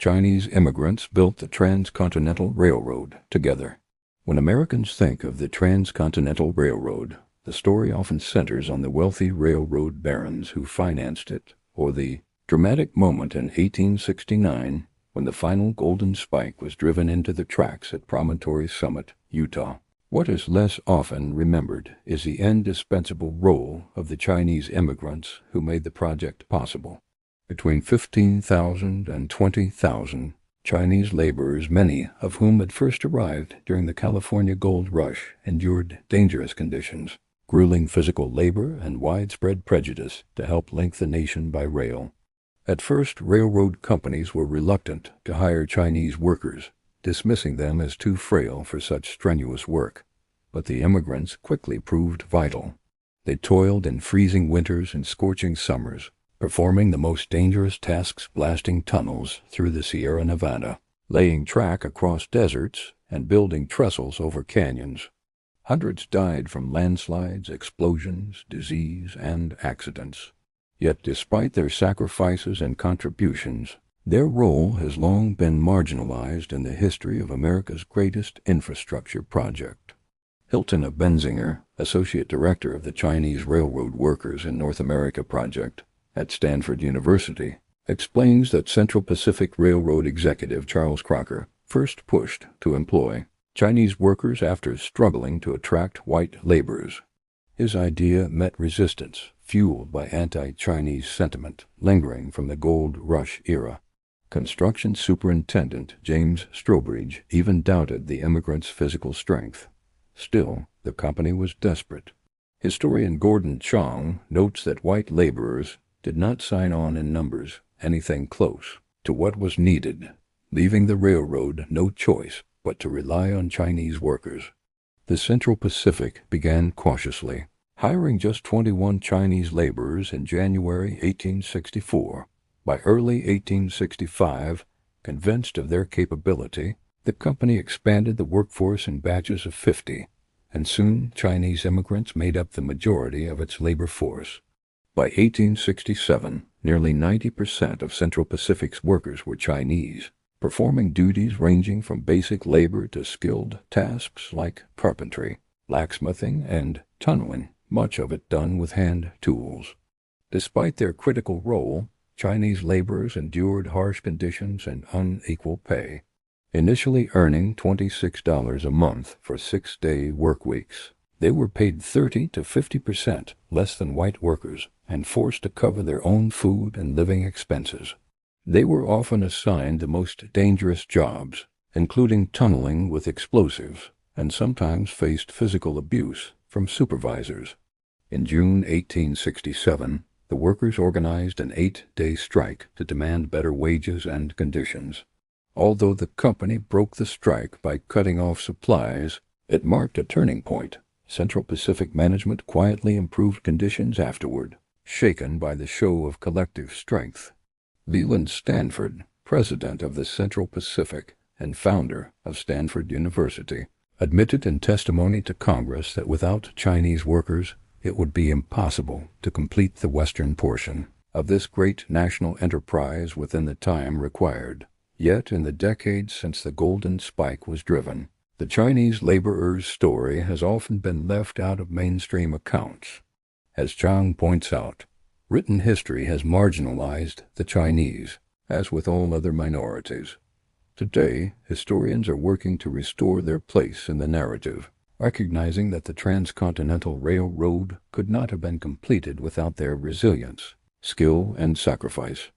Chinese immigrants built the Transcontinental Railroad together. When Americans think of the Transcontinental Railroad, the story often centers on the wealthy railroad barons who financed it, or the dramatic moment in 1869 when the final golden spike was driven into the tracks at Promontory Summit, Utah. What is less often remembered is the indispensable role of the Chinese immigrants who made the project possible. Between 15,000 and 20,000 Chinese laborers, many of whom had first arrived during the California gold rush, endured dangerous conditions, grueling physical labor, and widespread prejudice to help link the nation by rail. At first, railroad companies were reluctant to hire Chinese workers, dismissing them as too frail for such strenuous work. But the immigrants quickly proved vital. They toiled in freezing winters and scorching summers, performing the most dangerous tasks, blasting tunnels through the Sierra Nevada, laying track across deserts, and building trestles over canyons. Hundreds died from landslides, explosions, disease, and accidents. Yet despite their sacrifices and contributions, their role has long been marginalized in the history of America's greatest infrastructure project. Hilton of Benzinger, Associate Director of the Chinese Railroad Workers in North America Project at Stanford University, explains that Central Pacific Railroad executive Charles Crocker first pushed to employ Chinese workers after struggling to attract white laborers. His idea met resistance, fueled by anti-Chinese sentiment lingering from the gold rush era. Construction Superintendent James Strobridge even doubted the immigrants' physical strength. Still, the company was desperate. Historian Gordon Chong notes that white laborers did not sign on in numbers anything close to what was needed, leaving the railroad no choice but to rely on Chinese workers. The Central Pacific began cautiously, hiring just 21 Chinese laborers in January 1864. By early 1865, convinced of their capability, the company expanded the workforce in batches of 50, and soon Chinese immigrants made up the majority of its labor force. By 1867, nearly 90% of Central Pacific's workers were Chinese, performing duties ranging from basic labor to skilled tasks like carpentry, blacksmithing, and tunneling, much of it done with hand tools. Despite their critical role, Chinese laborers endured harsh conditions and unequal pay, initially earning $26 a month for 6-day work weeks. They were paid 30 to 50% less than white workers and forced to cover their own food and living expenses. They were often assigned the most dangerous jobs, including tunneling with explosives, and sometimes faced physical abuse from supervisors. In June 1867, the workers organized an 8-day strike to demand better wages and conditions. Although the company broke the strike by cutting off supplies, it marked a turning point. Central Pacific management quietly improved conditions afterward, shaken by the show of collective strength. Leland Stanford, president of the Central Pacific and founder of Stanford University, admitted in testimony to Congress that without Chinese workers, it would be impossible to complete the western portion of this great national enterprise within the time required. Yet in the decades since the golden spike was driven, the Chinese laborer's story has often been left out of mainstream accounts. As Chang points out, written history has marginalized the Chinese, as with all other minorities. Today, historians are working to restore their place in the narrative, recognizing that the Transcontinental Railroad could not have been completed without their resilience, skill, and sacrifice.